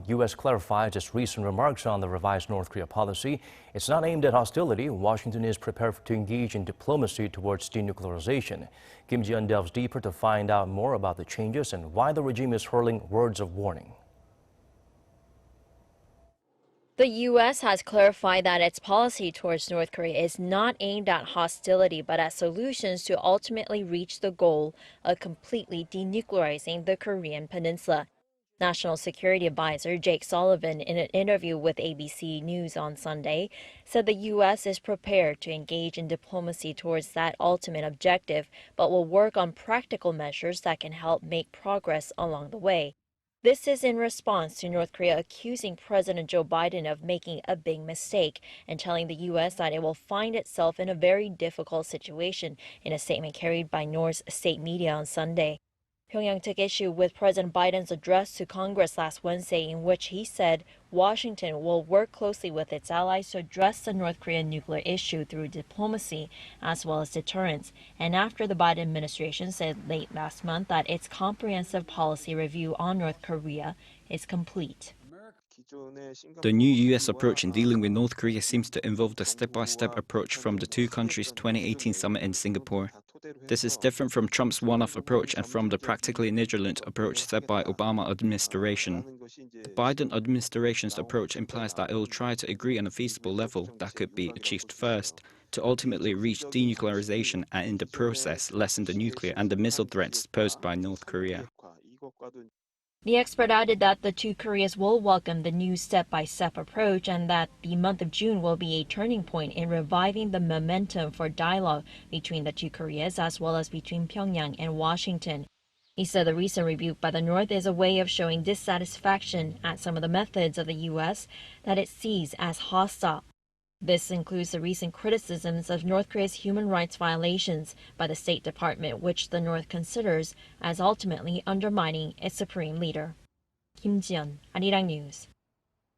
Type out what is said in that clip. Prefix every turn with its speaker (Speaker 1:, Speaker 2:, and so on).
Speaker 1: U.S. clarifies its recent remarks on the revised North Korea policy. It's not aimed at hostility. Washington is prepared to engage in diplomacy towards denuclearization. Kim Ji-yeon delves deeper to find out more about the changes and why the regime is hurling words of warning.
Speaker 2: The U.S. has clarified that its policy towards North Korea is not aimed at hostility, but at solutions to ultimately reach the goal of completely denuclearizing the Korean Peninsula. National Security Adviser Jake Sullivan, in an interview with ABC News on Sunday, said the U.S. is prepared to engage in diplomacy towards that ultimate objective, but will work on practical measures that can help make progress along the way. This is in response to North Korea accusing President Joe Biden of making a big mistake and telling the U.S. that it will find itself in a very difficult situation, in a statement carried by North's state media on Sunday. Pyongyang took issue with President Biden's address to Congress last Wednesday, in which he said Washington will work closely with its allies to address the North Korean nuclear issue through diplomacy as well as deterrence, and after the Biden administration said late last month that its comprehensive policy review on North Korea is complete.
Speaker 3: The new U.S. approach in dealing with North Korea seems to involve the step-by-step approach from the two countries' 2018 summit in Singapore. This is different from Trump's one-off approach and from the practically negligent approach set by Obama administration. The Biden administration's approach implies that it will try to agree on a feasible level that could be achieved first, to ultimately reach denuclearization and in the process lessen the nuclear and the missile threats posed by North Korea.
Speaker 2: The expert added that the two Koreas will welcome the new step-by-step approach and that the month of June will be a turning point in reviving the momentum for dialogue between the two Koreas as well as between Pyongyang and Washington. He said the recent rebuke by the North is a way of showing dissatisfaction at some of the methods of the U.S. that it sees as hostile. This includes the recent criticisms of North Korea's human rights violations by the State Department, which the North considers as ultimately undermining its supreme leader. Kim Ji-yeon, Arirang News.